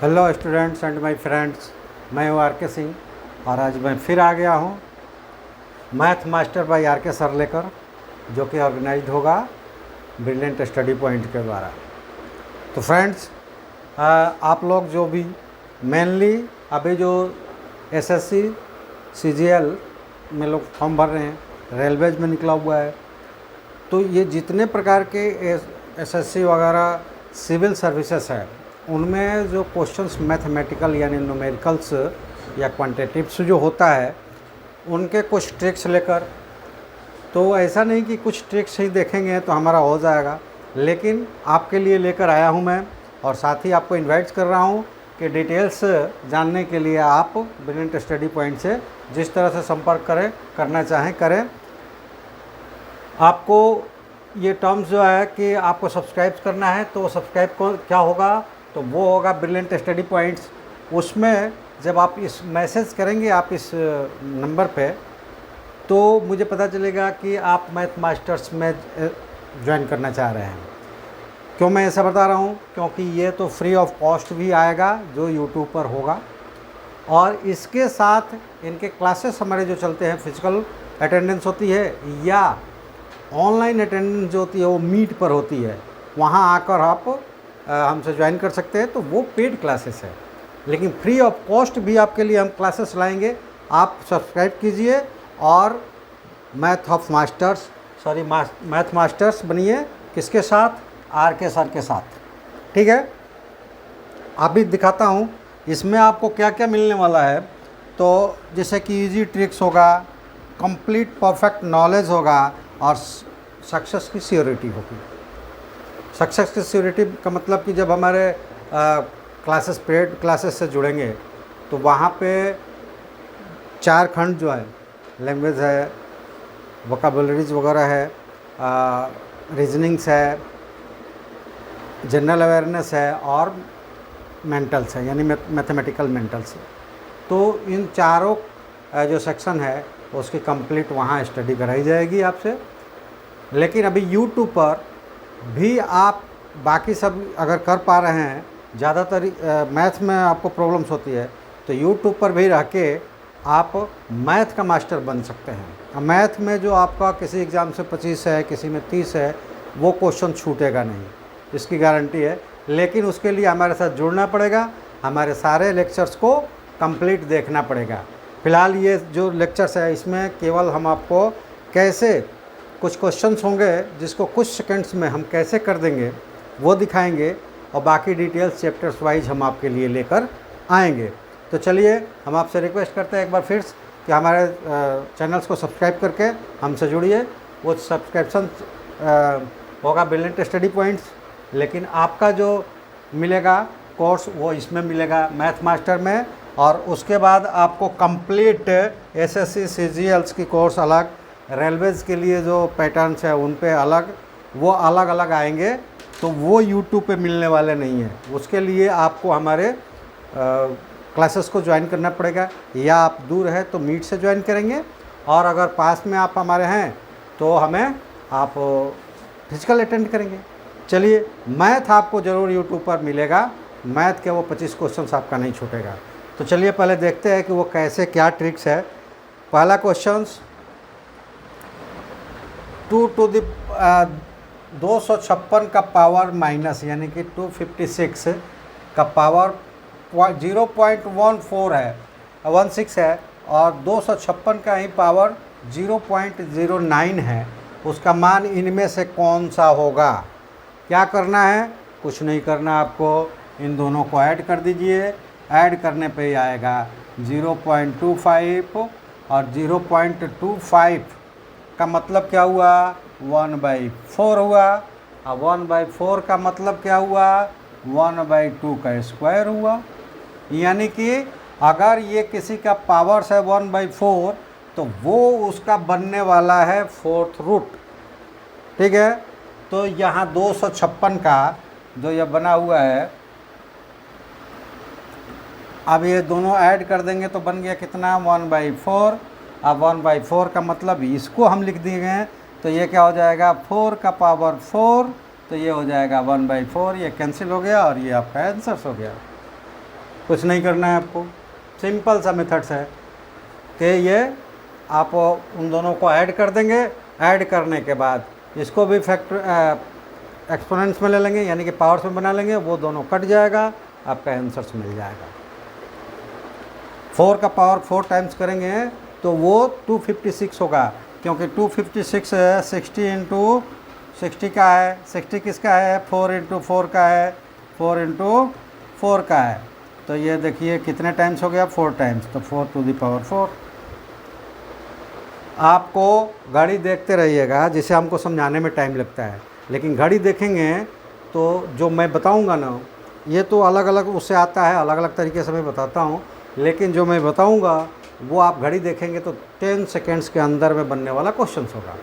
Hello students and my friends, मैं हूँ are के सिंह और आज मैं फिर आ गया हूँ मैथ मास्टर बाय आर के सर लेकर, जो कि ऑर्गेनाइज्ड होगा ब्रिलियंट स्टडी पॉइंट के द्वारा। तो फ्रेंड्स, आप लोग जो भी मेनली अभी जो एसएससी सीजीएल में लोग फॉर्म भर रहे हैं, रेलवेज में निकला हुआ है, तो ये जितने प्रकार के एसएससी वगैरह सिविल सर्विसेज है, उनमें जो क्वेश्चंस मैथमेटिकल यानी न्यूमेरिकल्स या क्वांटिटेटिव्स जो होता है, उनके कुछ ट्रिक्स लेकर, तो ऐसा नहीं कि कुछ ट्रिक्स ही देखेंगे तो हमारा हो जाएगा, लेकिन आपके लिए लेकर आया हूं मैं, और साथ ही आपको इनवाइट कर रहा हूं कि डिटेल्स जानने के लिए आप ब्रिलियंट स्टडी पॉइंट से जिस तरह से संपर्क करना चाहें करें। आपको ये टर्म्स जो है कि आपको सब्सक्राइब करना है, तो सब्सक्राइब को क्या होगा, तो वो होगा ब्रिलियंट स्टडी पॉइंट्स। उसमें जब आप इस मैसेज करेंगे आप इस नंबर पे, तो मुझे पता चलेगा कि आप मैथ मास्टर्स में ज्वाइन करना चाह रहे हैं। क्यों मैं ऐसा बता रहा हूँ, क्योंकि ये तो फ्री ऑफ कॉस्ट भी आएगा जो यूट्यूब पर होगा, और इसके साथ इनके क्लासेस हमारे जो चलते हैं, फिजिकल अटेंडेंस होती है या ऑनलाइन अटेंडेंस जो होती है वो मीट पर होती है, वहाँ आकर आप हमसे ज्वाइन कर सकते हैं। तो वो पेड क्लासेस है, लेकिन फ्री ऑफ कॉस्ट भी आपके लिए हम क्लासेस लाएंगे। आप सब्सक्राइब कीजिए और मैथ मास्टर्स बनिए। किसके साथ? आर के सर के साथ। ठीक है, अभी दिखाता हूँ इसमें आपको क्या क्या मिलने वाला है। तो जैसे कि इजी ट्रिक्स होगा, कंप्लीट परफेक्ट नॉलेज होगा, और सक्सेस की श्योरिटी होगी। सक्सेस की श्योरिटी का मतलब कि जब हमारे पेड क्लासेस से जुड़ेंगे, तो वहाँ पे 4 खंड जो है, लैंग्वेज है, वोकैबुलरीज वगैरह है, रीजनिंग्स है, जनरल अवेयरनेस है, और मेंटल्स है, यानी मैथमेटिकल मेंटल्स है। तो इन चारों जो सेक्शन है उसकी कंप्लीट वहाँ स्टडी कराई जाएगी आपसे। लेकिन अभी यूट्यूब पर भी आप बाकी सब अगर कर पा रहे हैं, ज़्यादातर मैथ में आपको प्रॉब्लम्स होती है, तो यूट्यूब पर भी रह के आप मैथ का मास्टर बन सकते हैं। मैथ में जो आपका किसी एग्ज़ाम से 25 है, किसी में 30 है, वो क्वेश्चन छूटेगा नहीं, इसकी गारंटी है। लेकिन उसके लिए हमारे साथ जुड़ना पड़ेगा, हमारे सारे लेक्चर्स को कंप्लीट देखना पड़ेगा। फ़िलहाल ये जो लेक्चर्स है, इसमें केवल हम आपको कैसे कुछ क्वेश्चंस होंगे जिसको कुछ सेकंड्स में हम कैसे कर देंगे वो दिखाएंगे, और बाकी डिटेल्स चैप्टर्स वाइज हम आपके लिए लेकर आएंगे। तो चलिए, हम आपसे रिक्वेस्ट करते हैं एक बार फिर कि हमारे चैनल्स को सब्सक्राइब करके हमसे जुड़िए। वो सब्सक्रिप्शन होगा ब्रिलियंट स्टडी पॉइंट्स, लेकिन आपका जो मिलेगा कोर्स वो इसमें मिलेगा मैथ मास्टर में, और उसके बाद आपको कंप्लीट एसएससी सीजीएल्स की कोर्स अलग, रेलवेज़ के लिए जो पैटर्न्स है उन पे अलग, वो अलग अलग आएंगे। तो वो यूट्यूब पे मिलने वाले नहीं हैं। उसके लिए आपको हमारे क्लासेस को ज्वाइन करना पड़ेगा, या आप दूर है तो मीट से ज्वाइन करेंगे, और अगर पास में आप हमारे हैं तो हमें आप फिजिकल अटेंड करेंगे। चलिए, मैथ आपको ज़रूर यूट्यूब पर मिलेगा, मैथ के वो 25 क्वेश्चन आपका नहीं छूटेगा। तो चलिए पहले देखते हैं कि वो कैसे, क्या ट्रिक्स है। पहला क्वेश्चन, 256 का पावर माइनस, यानी कि 256 का पावर 0.14 है, 16 है, और 256 का ही पावर 0.09 है। उसका मान इनमें से कौन सा होगा? क्या करना है? कुछ नहीं करना, आपको इन दोनों को ऐड कर दीजिए। ऐड करने पे ही आएगा 0.25, और 0.25 का मतलब क्या हुआ? 1/4 हुआ, और 1/4 का मतलब क्या हुआ? 1/2 का स्क्वायर हुआ। यानी कि अगर ये किसी का पावर्स है 1/4, तो वो उसका बनने वाला है 4th रूट। ठीक है, तो यहाँ 256 का जो ये बना हुआ है, अब ये दोनों ऐड कर देंगे तो बन गया कितना? 1/4। अब 1/4 का मतलब इसको हम लिख दिए हैं, तो ये क्या हो जाएगा? 4 का पावर 4, तो ये हो जाएगा 1/4। ये कैंसिल हो गया और ये आपका आंसर हो गया। कुछ नहीं करना है आपको, सिंपल सा मेथड्स है कि ये आप उन दोनों को ऐड कर देंगे। ऐड करने के बाद इसको भी फैक्टर एक्सपोनेंट्स में ले लेंगे, यानी कि पावर्स में बना लेंगे, वो दोनों कट जाएगा, आपका आंसर्स मिल जाएगा। 4 का पावर 4 टाइम्स करेंगे तो वो 256 होगा, क्योंकि 256 है 60 इंटू 60 का है, 60 किसका है, 4 इंटू 4 का है, 4 इंटू 4 का है। तो ये देखिए कितने टाइम्स हो गया, 4 टाइम्स, तो 4 टू द पावर 4। आपको घड़ी देखते रहिएगा, जिसे हमको समझाने में टाइम लगता है, लेकिन घड़ी देखेंगे तो जो मैं बताऊंगा ना, ये तो अलग अलग उससे आता है, अलग अलग तरीके से मैं बताता हूँ, लेकिन जो मैं बताऊंगा वो आप घड़ी देखेंगे तो 10 सेकेंड्स के अंदर में बनने वाला क्वेश्चन होगा।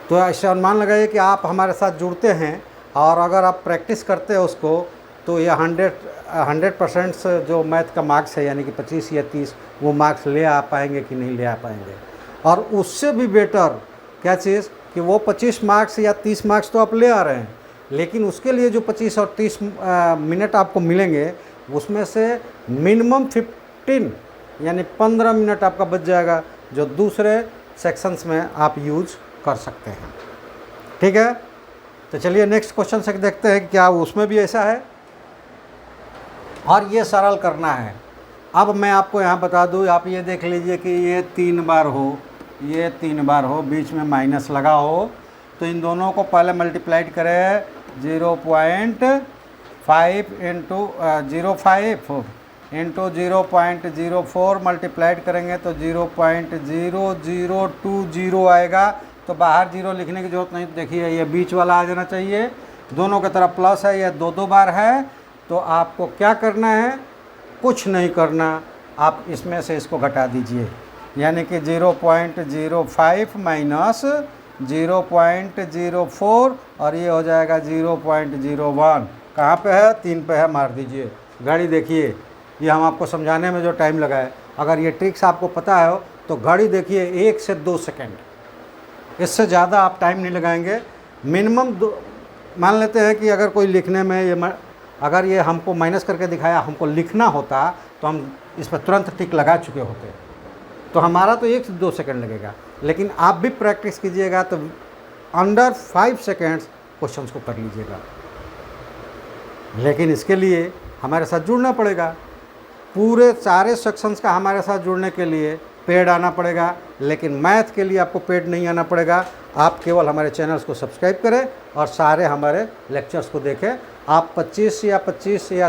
तो ऐसे अनुमान लगाइए कि आप हमारे साथ जुड़ते हैं और अगर आप प्रैक्टिस करते हैं उसको, तो ये 100% जो मैथ का मार्क्स है, यानी कि 25 या 30, वो मार्क्स ले आ पाएंगे कि नहीं ले आ पाएंगे। और उससे भी बेटर क्या चीज़ कि वो 25 मार्क्स या 30 मार्क्स तो आप ले आ रहे हैं, लेकिन उसके लिए जो 25 और 30 मिनट आपको मिलेंगे, उसमें से मिनिमम 15 यानी 15 मिनट आपका बच जाएगा, जो दूसरे सेक्शंस में आप यूज कर सकते हैं। ठीक है, तो चलिए नेक्स्ट क्वेश्चन से देखते हैं क्या उसमें भी ऐसा है, और ये सरल करना है। अब मैं आपको यहाँ बता दूँ, आप ये देख लीजिए कि ये 3 बार हो, ये 3 बार हो, बीच में माइनस लगा हो, तो इन दोनों को पहले मल्टीप्लाइड करें 0.5 इंटू 0.5 इंटू 0.04 मल्टीप्लाइड करेंगे तो 0.0020 आएगा। तो बाहर 0 लिखने की ज़रूरत नहीं, देखिए ये बीच वाला आ जाना चाहिए, दोनों की तरफ प्लस है, ये 2 बार है। तो आपको क्या करना है, कुछ नहीं करना, आप इसमें से इसको घटा दीजिए, यानी कि 0.05 माइनस 0.04 और ये हो जाएगा 0.01। कहाँ पे है, 3 पे है, मार दीजिए। घड़ी देखिए, ये हम आपको समझाने में जो टाइम लगा है, अगर ये ट्रिक्स आपको पता है तो घड़ी देखिए 1 से 2 सेकंड, इससे ज़्यादा आप टाइम नहीं लगाएंगे। मिनिमम मान लेते हैं कि अगर कोई लिखने में ये अगर ये हमको माइनस करके दिखाया, हमको लिखना होता तो हम इस पर तुरंत टिक लगा चुके होते, तो हमारा तो 1 से 2 सेकंड लगेगा। लेकिन आप भी प्रैक्टिस कीजिएगा तो अंडर 5 सेकेंड्स क्वेश्चन को कर लीजिएगा। लेकिन इसके लिए हमारे साथ जुड़ना पड़ेगा, पूरे सारे सेक्शंस का हमारे साथ जुड़ने के लिए पेड आना पड़ेगा। लेकिन मैथ के लिए आपको पेड नहीं आना पड़ेगा, आप केवल हमारे चैनल्स को सब्सक्राइब करें और सारे हमारे लेक्चर्स को देखें। आप 25 या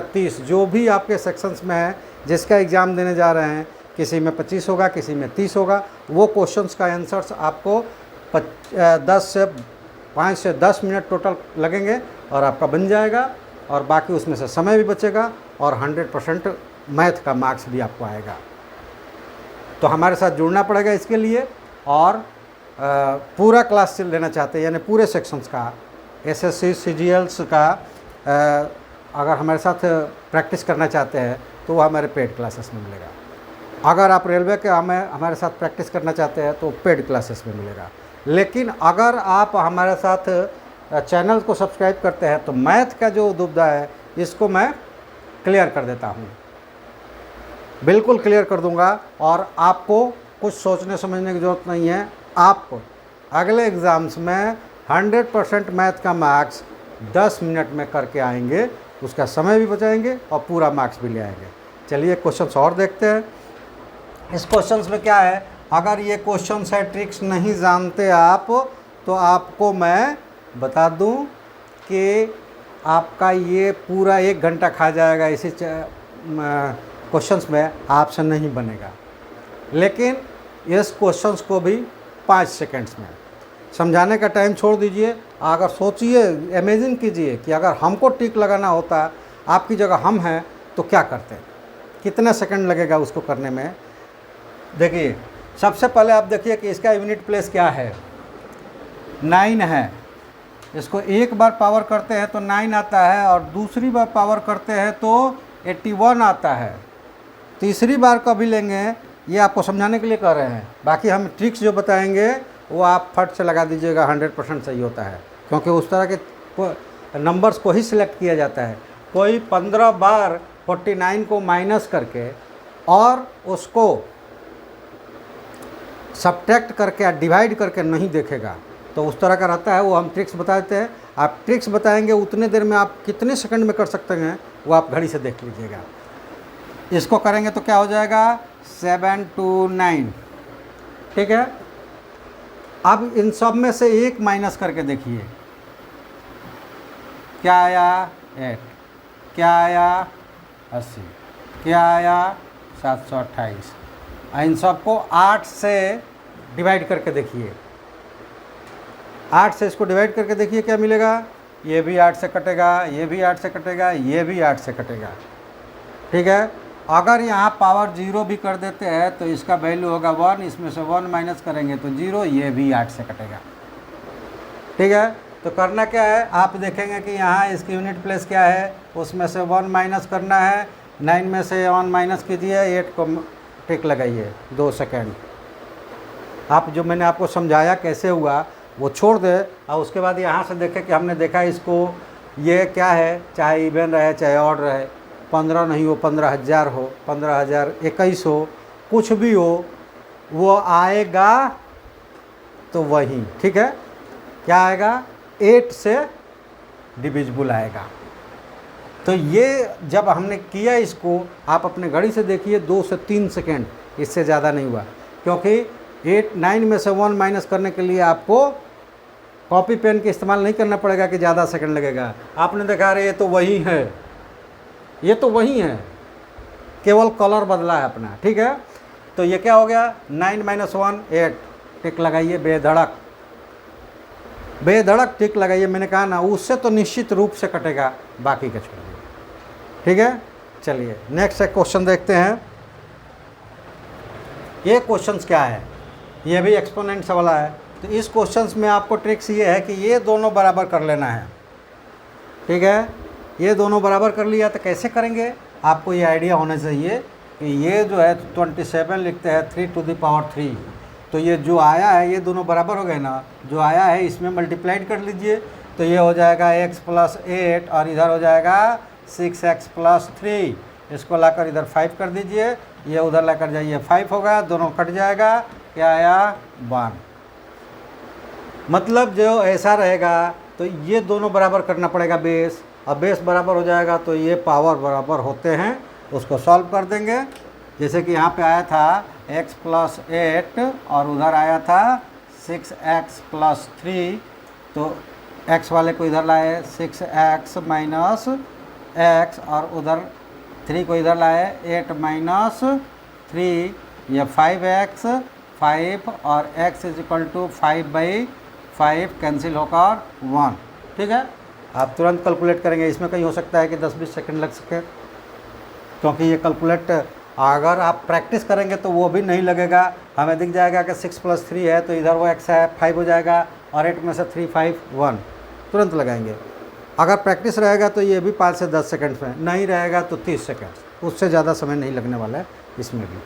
30 जो भी आपके सेक्शंस में है, जिसका एग्ज़ाम देने जा रहे हैं, किसी में 25 होगा, किसी में 30 होगा, वो क्वेश्चंस का आंसर्स आपको 5 से 10 मिनट टोटल लगेंगे और आपका बन जाएगा, और बाकी उसमें से समय भी बचेगा और 100% मैथ का मार्क्स भी आपको आएगा। तो हमारे साथ जुड़ना पड़ेगा इसके लिए। और पूरा क्लास लेना चाहते हैं, यानी पूरे सेक्शंस का, एसएससी सीजीएल्स का अगर हमारे साथ प्रैक्टिस करना चाहते हैं तो वो हमारे पेड क्लासेस में मिलेगा। अगर आप रेलवे के हमारे साथ प्रैक्टिस करना चाहते हैं तो पेड क्लासेस में मिलेगा। लेकिन अगर आप हमारे साथ चैनल को सब्सक्राइब करते हैं तो मैथ का जो दुविधा है, इसको मैं क्लियर कर देता हूँ, बिल्कुल क्लियर कर दूंगा, और आपको कुछ सोचने समझने की ज़रूरत नहीं है। आप अगले एग्ज़ाम्स में 100% मैथ का मार्क्स 10 मिनट में करके आएंगे, उसका समय भी बचाएंगे और पूरा मार्क्स भी ले आएंगे। चलिए क्वेश्चंस और देखते हैं। इस क्वेश्चंस में क्या है, अगर ये क्वेश्चंस है ट्रिक्स नहीं जानते आप, तो आपको मैं बता दूं कि आपका ये पूरा 1 घंटा खा जाएगा, इसी क्वेश्चंस में आपसे नहीं बनेगा। लेकिन इस क्वेश्चंस को भी 5 सेकंड्स में समझाने का टाइम छोड़ दीजिए। अगर सोचिए, इमेजिन कीजिए कि अगर हमको टिक लगाना होता, आपकी जगह हम हैं, तो क्या करते, कितने सेकंड लगेगा उसको करने में। देखिए, सबसे पहले आप देखिए कि इसका यूनिट प्लेस क्या है, 9 है। इसको एक बार पावर करते हैं तो 9 आता है, और दूसरी बार पावर करते हैं तो 81 आता है। तीसरी बार कभी लेंगे, ये आपको समझाने के लिए कह रहे हैं। बाकी हम ट्रिक्स जो बताएंगे वो आप फट से लगा दीजिएगा, 100% सही होता है, क्योंकि उस तरह के नंबर्स को ही सिलेक्ट किया जाता है। कोई 15 बार 49 को माइनस करके और उसको सब्ट्रैक्ट करके डिवाइड करके नहीं देखेगा, तो उस तरह का रहता है। वो हम ट्रिक्स बता देते हैं, आप ट्रिक्स बताएंगे उतने देर में आप कितने सेकंड में कर सकते हैं वो आप घड़ी से देख लीजिएगा। इसको करेंगे तो क्या हो जाएगा 7 to 9, ठीक है। अब इन सब में से एक माइनस करके देखिए, क्या आया 8, क्या आया 80, क्या आया 728। इन सबको 8 से डिवाइड करके देखिए, 8 से इसको डिवाइड करके देखिए क्या मिलेगा। ये भी 8 से कटेगा, ये भी 8 से कटेगा, ये भी 8 से कटेगा, ठीक है। अगर यहाँ पावर 0 भी कर देते हैं तो इसका वैल्यू होगा 1, इसमें से 1 माइनस करेंगे तो 0, ये भी 8 से कटेगा, ठीक है। तो करना क्या है, आप देखेंगे कि यहाँ इसकी यूनिट प्लेस क्या है, उसमें से 1 माइनस करना है, 9 में से 1 माइनस कीजिए, 8 को टिक लगाइए 2 सेकेंड। आप जो मैंने आपको समझाया कैसे हुआ वो छोड़ दे और उसके बाद यहाँ से देखें कि हमने देखा इसको, ये क्या है, चाहे इवन रहे चाहे ऑड रहे, 15 नहीं हो 15,000 हो, 15,021 हो, कुछ भी हो, वो आएगा तो वही, ठीक है। क्या आएगा 8 से डिविजिबल आएगा। तो ये जब हमने किया इसको, आप अपने घड़ी से देखिए 2 से 3 सेकेंड, इससे ज़्यादा नहीं हुआ, क्योंकि 9 में से 1 माइनस करने के लिए आपको कॉपी पेन का इस्तेमाल नहीं करना पड़ेगा कि ज़्यादा सेकंड लगेगा। आपने देखा रहे ये तो वही है, ये तो वही है, केवल कलर बदला है अपना, ठीक है। तो ये क्या हो गया 9 - 1 8, टिक लगाइए, बेधड़क बेधड़क टिक लगाइए। मैंने कहा ना, उससे तो निश्चित रूप से कटेगा, बाकी का छोड़िए, ठीक है। चलिए नेक्स्ट एक क्वेश्चन देखते हैं। ये क्वेश्चंस क्या है, ये भी एक्सपोनेंट्स वाला है। तो इस क्वेश्चंस में आपको ट्रिक्स ये है कि ये दोनों बराबर कर लेना है, ठीक है। ये दोनों बराबर कर लिया तो कैसे करेंगे, आपको ये आइडिया होना चाहिए कि ये जो है 27 लिखते हैं 3 to the power 3, तो ये जो आया है ये दोनों बराबर हो गए ना, जो आया है इसमें मल्टीप्लाइड कर लीजिए, तो ये हो जाएगा x + 8 और इधर हो जाएगा 6x + 3। इसको लाकर इधर 5 कर दीजिए, ये उधर लाकर जाइए 5 होगा, दोनों कट जाएगा, क्या आया 1। मतलब जो ऐसा रहेगा तो ये दोनों बराबर करना पड़ेगा बेस, और बेस बराबर हो जाएगा तो ये पावर बराबर होते हैं, उसको सॉल्व कर देंगे। जैसे कि यहाँ पे आया था x + 8 और उधर आया था 6x + 3, तो x वाले को इधर लाए 6x - x और उधर 3 को इधर लाए 8 - 3, ये 5x 5 और x = 5/5 कैंसिल होकर 1, ठीक है। आप तुरंत कैलकुलेट करेंगे, इसमें कहीं हो सकता है कि 10-20 सेकंड लग सके, क्योंकि ये कैलकुलेट अगर आप प्रैक्टिस करेंगे तो वो भी नहीं लगेगा। हमें दिख जाएगा कि 6 + 3 है तो इधर वो x है 5 हो जाएगा, और 8 में से 3 5 1, तुरंत लगाएंगे। अगर प्रैक्टिस रहेगा तो ये भी 5 से 10 सेकंड में, नहीं रहेगा तो 30 सेकंड, उससे ज़्यादा समय नहीं लगने वाला है इसमें भी,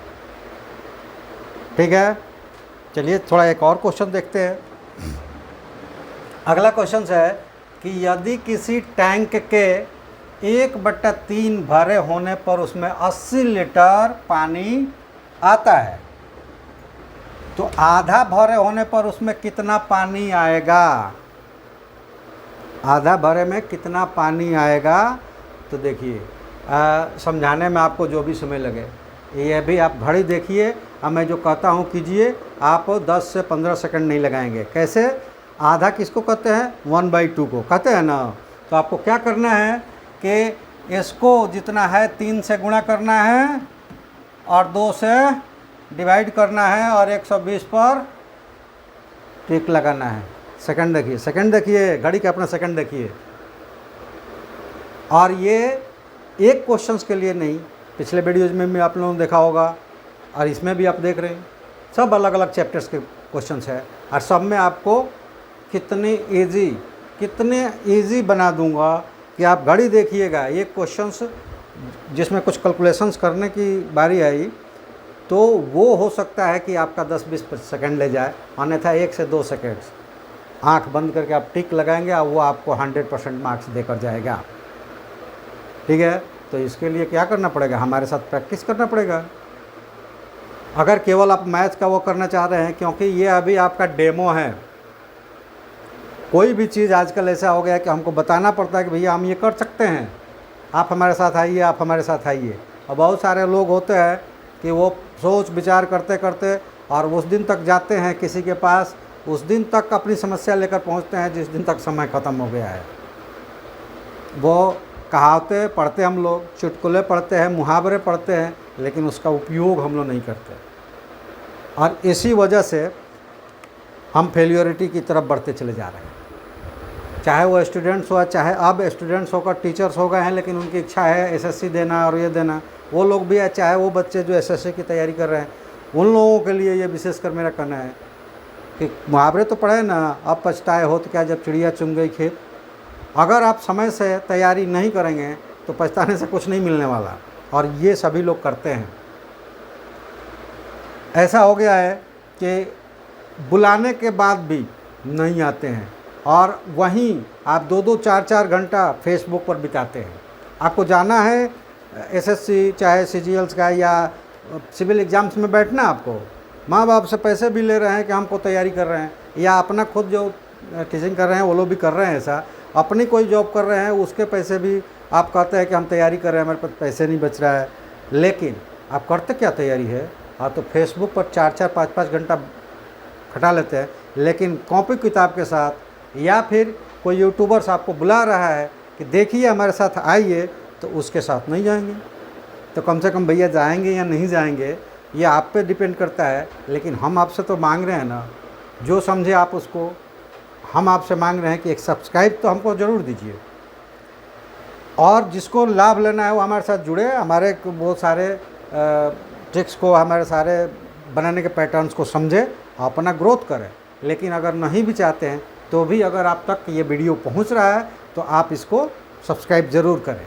ठीक है। चलिए थोड़ा एक और क्वेश्चन देखते हैं। अगला क्वेश्चन है कि यदि किसी टैंक के 1/3 भरे होने पर उसमें 80 लीटर पानी आता है, तो आधा भरे होने पर उसमें कितना पानी आएगा, आधा भरे में कितना पानी आएगा। तो देखिए समझाने में आपको जो भी समय लगे, ये भी आप घड़ी देखिए, अब मैं जो कहता हूँ कीजिए, आप 10 से 15 सेकंड नहीं लगाएंगे। कैसे, आधा किसको कहते हैं 1/2 को कहते हैं ना। तो आपको क्या करना है कि इसको जितना है 3 से गुणा करना है और 2 से डिवाइड करना है और 120 पर टिक लगाना है। सेकंड देखिए, सेकंड देखिए, घड़ी का अपना सेकंड देखिए। और ये एक क्वेश्चंस के लिए नहीं, पिछले वीडियोज़ में भी आप लोगों ने देखा होगा और इसमें भी आप देख रहे हैं, सब अलग अलग चैप्टर्स के क्वेश्चंस है, और सब में आपको कितने इजी बना दूंगा कि आप घड़ी देखिएगा। ये क्वेश्चंस जिसमें कुछ कैलकुलेशंस करने की बारी आई तो वो हो सकता है कि आपका 10-20 सेकंड ले जाए, अन्यथा 1 से 2 सेकंड आंख बंद करके आप टिक लगाएंगे और वो आपको 100% मार्क्स देकर जाएगा, ठीक है। तो इसके लिए क्या करना पड़ेगा, हमारे साथ प्रैक्टिस करना पड़ेगा। अगर केवल आप मैथ का वो करना चाह रहे हैं, क्योंकि ये अभी आपका डेमो है, कोई भी चीज़ आजकल ऐसा हो गया है कि हमको बताना पड़ता है कि भैया हम ये कर सकते हैं, आप हमारे साथ आइए, आप हमारे साथ आइए। और बहुत सारे लोग होते हैं कि वो सोच विचार करते करते और उस दिन तक जाते हैं किसी के पास, उस दिन तक अपनी समस्या लेकर पहुंचते हैं जिस दिन तक समय ख़त्म हो गया है। वो कहावतें पढ़ते हम लोग, चुटकुले पढ़ते हैं, मुहावरे पढ़ते हैं, लेकिन उसका उपयोग हम लोग नहीं करते, और इसी वजह से हम फेलियोरिटी की तरफ बढ़ते चले जा रहे हैं। चाहे वो स्टूडेंट्स हो, चाहे अब स्टूडेंट्स होकर टीचर्स हो गए हैं, लेकिन उनकी इच्छा है एसएससी देना और ये देना, वो लोग भी है, चाहे वो बच्चे जो एसएससी की तैयारी कर रहे हैं, उन लोगों के लिए ये विशेषकर मेरा कहना है कि मुहावरे तो पढ़े ना, अब पछताए हो तो क्या जब चिड़िया चुन गई खेत। अगर आप समय से तैयारी नहीं करेंगे तो पछताने से कुछ नहीं मिलने वाला, और ये सभी लोग करते हैं। ऐसा हो गया है कि बुलाने के बाद भी नहीं आते हैं, और वहीं आप 2-2 4-4 घंटा फेसबुक पर बिताते हैं। आपको जाना है एसएससी चाहे सीजीएल्स का या सिविल एग्ज़ाम्स में बैठना, आपको माँ बाप से पैसे भी ले रहे हैं कि हमको तैयारी कर रहे हैं, या अपना खुद जो टीचिंग कर रहे हैं वो लोग भी कर रहे हैं ऐसा, अपनी कोई जॉब कर रहे हैं उसके पैसे भी आप कहते हैं कि हम तैयारी कर रहे हैं, हमारे पास पैसे नहीं बच रहा है। लेकिन आप करते क्या तैयारी है, आप तो फेसबुक पर 4-4 5-5 घंटा खटा लेते हैं, लेकिन कॉपी किताब के साथ या फिर कोई यूट्यूबर्स आपको बुला रहा है कि देखिए हमारे साथ आइए, तो उसके साथ नहीं जाएंगे। तो कम से कम भैया जाएंगे या नहीं जाएंगे ये आप पे डिपेंड करता है। लेकिन हम आपसे तो मांग रहे हैं ना, जो समझे आप उसको, हम आपसे मांग रहे हैं कि एक सब्सक्राइब तो हमको ज़रूर दीजिए, और जिसको लाभ लेना है वो हमारे साथ जुड़े, हमारे बहुत सारे ट्रिक्स को, हमारे सारे बनाने के पैटर्न्स को समझे, अपना ग्रोथ करें। लेकिन अगर नहीं भी चाहते हैं तो भी अगर आप तक ये वीडियो पहुंच रहा है तो आप इसको सब्सक्राइब ज़रूर करें,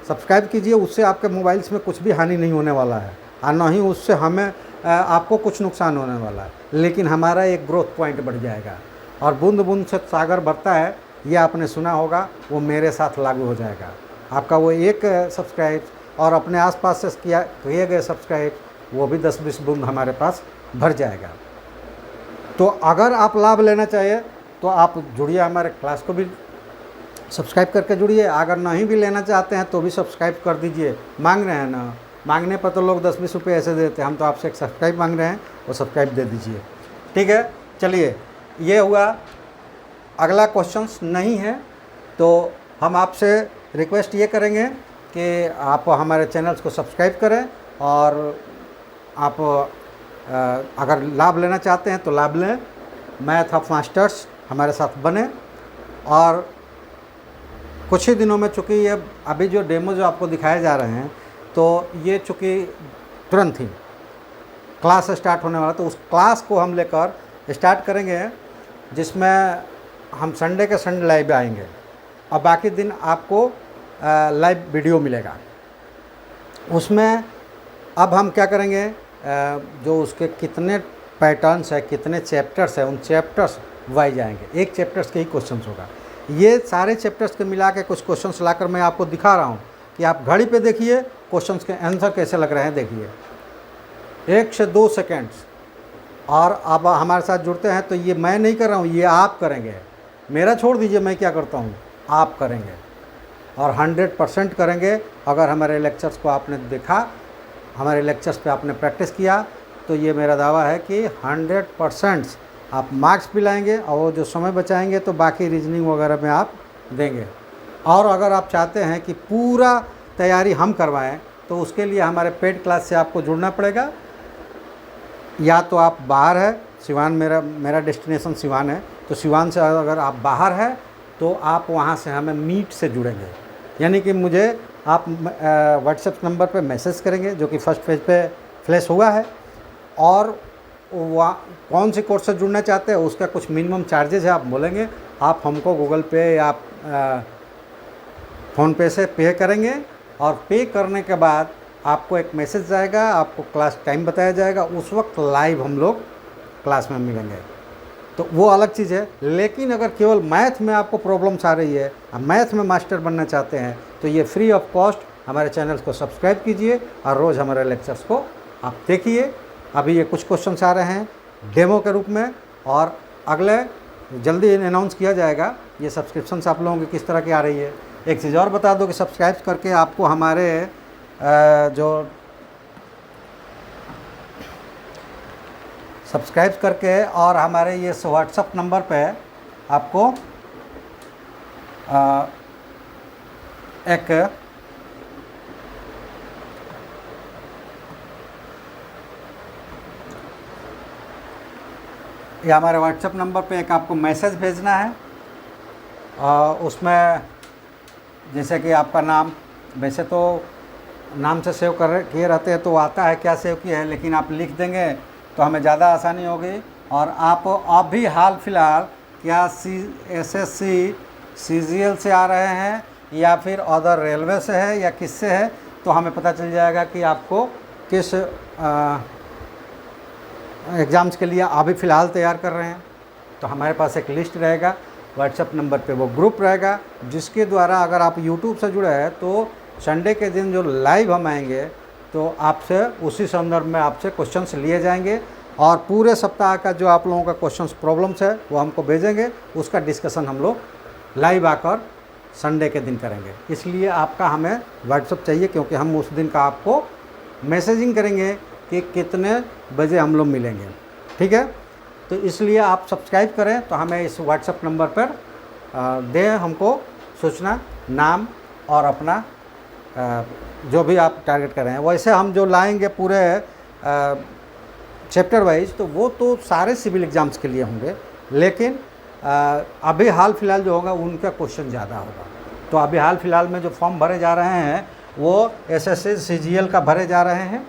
सब्सक्राइब कीजिए। उससे आपके मोबाइल्स में कुछ भी हानि नहीं होने वाला है, और ना ही उससे हमें आपको कुछ नुकसान होने वाला है, लेकिन हमारा एक ग्रोथ पॉइंट बढ़ जाएगा। और बूंद बूंद से सागर भरता है, ये आपने सुना होगा, वो मेरे साथ लागू हो जाएगा। आपका वो एक सब्सक्राइब और अपने आसपास से किए गए सब्सक्राइब, वो भी 10-20 बूंद हमारे पास भर जाएगा। तो अगर आप लाभ लेना चाहिए तो आप जुड़िए, हमारे क्लास को भी सब्सक्राइब करके जुड़िए। अगर नहीं भी लेना चाहते हैं तो भी सब्सक्राइब कर दीजिए। मांग रहे हैं ना, मांगने पर तो लोग 10-20 रुपये ऐसे देते हैं, हम तो आपसे एक सब्सक्राइब मांग रहे हैं, वो सब्सक्राइब दे दीजिए। ठीक है, चलिए, ये हुआ। अगला क्वेश्चंस नहीं है तो हम आपसे रिक्वेस्ट ये करेंगे कि आप हमारे चैनल्स को सब्सक्राइब करें, और आप अगर लाभ लेना चाहते हैं तो लाभ लें। मैथ ऑफ मास्टर्स हमारे साथ बने, और कुछ ही दिनों में, चूँकि ये अभी जो डेमो जो आपको दिखाए जा रहे हैं, तो ये चूँकि तुरंत ही क्लास स्टार्ट होने वाला, तो उस क्लास को हम लेकर स्टार्ट करेंगे, जिसमें हम संडे के संडे लाइव आएंगे, और बाकी दिन आपको लाइव वीडियो मिलेगा। उसमें अब हम क्या करेंगे, जो उसके कितने पैटर्न्स है, कितने चैप्टर्स है, उन चैप्टर्स वाइज आएंगे। एक चैप्टर्स के ही क्वेश्चंस होगा। ये सारे चैप्टर्स के मिला के कुछ क्वेश्चंस लाकर मैं आपको दिखा रहा हूँ कि आप घड़ी पे देखिए क्वेश्चंस के आंसर कैसे लग रहे हैं, देखिए 1 से 2 सेकेंड्स। और आप हमारे साथ जुड़ते हैं तो ये मैं नहीं कर रहा हूँ, ये आप करेंगे। मेरा छोड़ दीजिए, मैं क्या करता हूँ, आप करेंगे, और 100% करेंगे। अगर हमारे लेक्चर्स को आपने देखा, हमारे लेक्चर्स पे आपने प्रैक्टिस किया, तो ये मेरा दावा है कि 100% आप मार्क्स भी लाएंगे, और वो जो समय बचाएंगे तो बाकी रीजनिंग वगैरह में आप देंगे। और अगर आप चाहते हैं कि पूरा तैयारी हम करवाएं, तो उसके लिए हमारे पेड क्लास से आपको जुड़ना पड़ेगा। या तो आप बाहर है, सिवान मेरा डेस्टिनेशन सिवान है, तो सिवान से अगर आप बाहर है तो आप वहाँ से हमें मीट से जुड़ेंगे। यानी कि मुझे आप व्हाट्सएप नंबर पे मैसेज करेंगे, जो कि फर्स्ट पेज पे फ्लैश हुआ है, और वहाँ कौन सी कोर्स से जुड़ना चाहते हैं उसका कुछ मिनिमम चार्जेज है, आप बोलेंगे, आप हमको गूगल पे या फ़ोनपे से पे करेंगे, और पे करने के बाद आपको एक मैसेज जाएगा, आपको क्लास टाइम बताया जाएगा, उस वक्त लाइव हम लोग क्लास में मिलेंगे। तो वो अलग चीज़ है। लेकिन अगर केवल मैथ में आपको प्रॉब्लम्स आ रही है, आप मैथ में मास्टर बनना चाहते हैं, तो ये फ्री ऑफ कॉस्ट हमारे चैनल को सब्सक्राइब कीजिए और रोज़ हमारे लेक्चर्स को आप देखिए। अभी ये कुछ क्वेश्चंस आ रहे हैं डेमो के रूप में, और अगले जल्दी अनाउंस किया जाएगा ये सब्सक्रिप्शंस आप लोगों की किस तरह की आ रही है। एक चीज़ और बता दो कि सब्सक्राइब करके आपको हमारे जो सब्सक्राइब करके और हमारे ये व्हाट्सअप नंबर पे आपको एक ये हमारे व्हाट्सएप नंबर पे एक आपको मैसेज भेजना है। उसमें जैसे कि आपका नाम, वैसे तो नाम से सेव कर किए रहते हैं तो आता है क्या सेव किया है, लेकिन आप लिख देंगे तो हमें ज़्यादा आसानी होगी। और आप भी हाल फिलहाल क्या SSC CGL से आ रहे हैं या फिर अदर रेलवे से है या किससे है, तो हमें पता चल जाएगा कि आपको किस एग्ज़ाम्स के लिए अभी फ़िलहाल तैयार कर रहे हैं। तो हमारे पास एक लिस्ट रहेगा, व्हाट्सएप नंबर पे वो ग्रुप रहेगा, जिसके द्वारा अगर आप यूट्यूब से जुड़े हैं तो संडे के दिन जो लाइव हम आएंगे तो आपसे उसी संदर्भ में आपसे क्वेश्चंस लिए जाएंगे, और पूरे सप्ताह का जो आप लोगों का क्वेश्चंस प्रॉब्लम्स है वो हमको भेजेंगे, उसका डिस्कशन हम लोग लाइव आकर संडे के दिन करेंगे। इसलिए आपका हमें व्हाट्सएप चाहिए, क्योंकि हम उस दिन का आपको मैसेजिंग करेंगे कि कितने बजे हम लोग मिलेंगे, ठीक है। तो इसलिए आप सब्सक्राइब करें तो हमें इस व्हाट्सएप नंबर पर दें हमको सूचना, नाम और अपना जो भी आप टारगेट कर रहे हैं। वैसे हम जो लाएंगे पूरे चैप्टर वाइज तो वो तो सारे सिविल एग्ज़ाम्स के लिए होंगे, लेकिन अभी हाल फिलहाल जो होगा उनका क्वेश्चन ज़्यादा होगा। तो अभी हाल फिलहाल में जो फॉर्म भरे जा रहे हैं वो SSC CGL का भरे जा रहे हैं,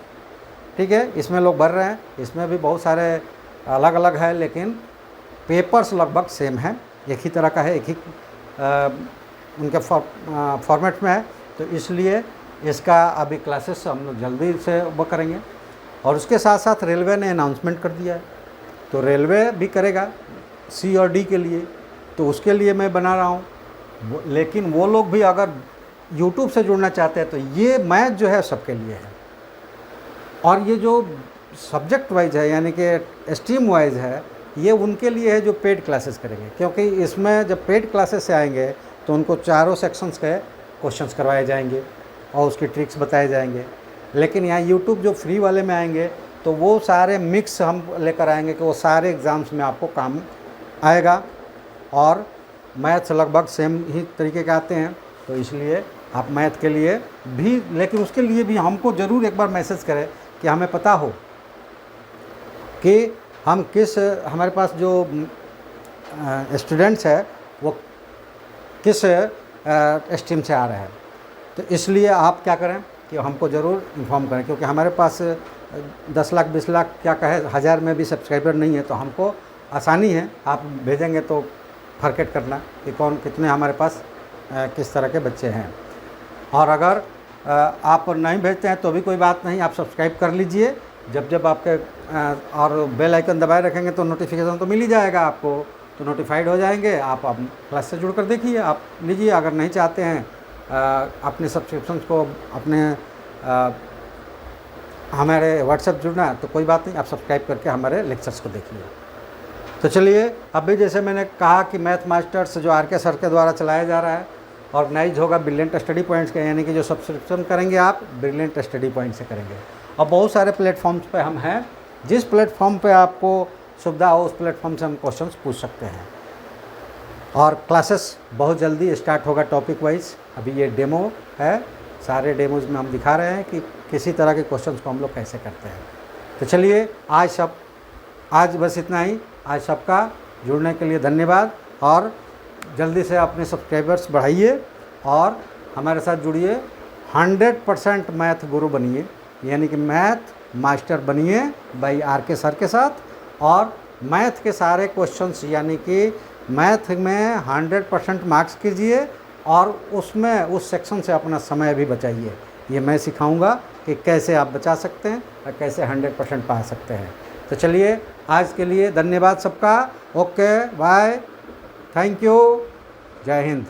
ठीक है। इसमें लोग भर रहे हैं, इसमें भी बहुत सारे अलग अलग है, लेकिन पेपर्स लगभग सेम है, एक ही तरह का है, एक ही उनके फॉर्मेट में है। तो इसलिए इसका अभी क्लासेस हम लोग जल्दी से वो करेंगे। और उसके साथ साथ रेलवे ने अनाउंसमेंट कर दिया है, तो रेलवे भी करेगा C और D के लिए, तो उसके लिए मैं बना रहा हूँ। लेकिन वो लोग भी अगर यूट्यूब से जुड़ना चाहते हैं तो ये मैथ जो है सबके लिए है, और ये जो सब्जेक्ट वाइज है यानी कि स्ट्रीम वाइज है ये उनके लिए है जो पेड क्लासेस करेंगे, क्योंकि इसमें जब पेड क्लासेस से आएंगे तो उनको चारों सेक्शंस के क्वेश्चंस करवाए जाएंगे और उसकी ट्रिक्स बताए जाएंगे। लेकिन यहाँ यूट्यूब जो फ्री वाले में आएंगे तो वो सारे मिक्स हम लेकर आएंगे कि वो सारे एग्ज़ाम्स में आपको काम आएगा, और मैथ्स लगभग सेम ही तरीके के आते हैं। तो इसलिए आप मैथ के लिए भी, लेकिन उसके लिए भी हमको ज़रूर एक बार मैसेज करें कि हमें पता हो कि हम किस, हमारे पास जो स्टूडेंट्स है वो किस स्ट्रीम से आ रहे हैं। तो इसलिए आप क्या करें कि हमको ज़रूर इन्फॉर्म करें, क्योंकि हमारे पास 10 लाख 20 लाख क्या कहे 1000 में भी सब्सक्राइबर नहीं है, तो हमको आसानी है, आप भेजेंगे तो फॉरकेट करना कि कौन कितने हमारे पास किस तरह के बच्चे हैं। और अगर आप नहीं भेजते हैं तो भी कोई बात नहीं, आप सब्सक्राइब कर लीजिए। जब जब आपके और बेल आइकन दबाए रखेंगे तो नोटिफिकेशन तो मिल ही जाएगा आपको, तो नोटिफाइड हो जाएंगे। आप क्लास से जुड़कर देखिए, आप लीजिए। अगर नहीं चाहते हैं अपने सब्सक्रिप्शंस को अपने हमारे व्हाट्सएप जुड़ना तो कोई बात नहीं, आप सब्सक्राइब करके हमारे लेक्चर्स को देखिए। तो चलिए, अभी जैसे मैंने कहा कि मैथ मास्टर्स जो RK सर के द्वारा चलाया जा रहा है, ऑर्गेनाइज होगा ब्रिलियंट स्टडी पॉइंट्स के, यानी कि जो सब्सक्रिप्शन करेंगे आप ब्रिलियंट स्टडी पॉइंट से करेंगे। और बहुत सारे प्लेटफॉर्म्स पे हम हैं, जिस प्लेटफॉर्म पे आपको सुविधा हो उस प्लेटफॉर्म से हम क्वेश्चंस पूछ सकते हैं। और क्लासेस बहुत जल्दी स्टार्ट होगा टॉपिक वाइज। अभी ये डेमो है, सारे डेमोज में हम दिखा रहे हैं कि किसी तरह के क्वेश्चंस को हम लोग कैसे करते हैं। तो चलिए, आज बस इतना ही। आज सबका जुड़ने के लिए धन्यवाद, और जल्दी से अपने सब्सक्राइबर्स बढ़ाइए और हमारे साथ जुड़िए। 100% मैथ गुरु बनिए, यानी कि मैथ मास्टर बनिए भाई RK सर के साथ, और मैथ के सारे क्वेश्चंस यानी कि मैथ में 100% मार्क्स कीजिए, और उसमें उस सेक्शन से अपना समय भी बचाइए। ये मैं सिखाऊंगा कि कैसे आप बचा सकते हैं और कैसे 100% पा सकते हैं। तो चलिए, आज के लिए धन्यवाद सबका। ओके, बाय, थैंक यू, जय हिंद।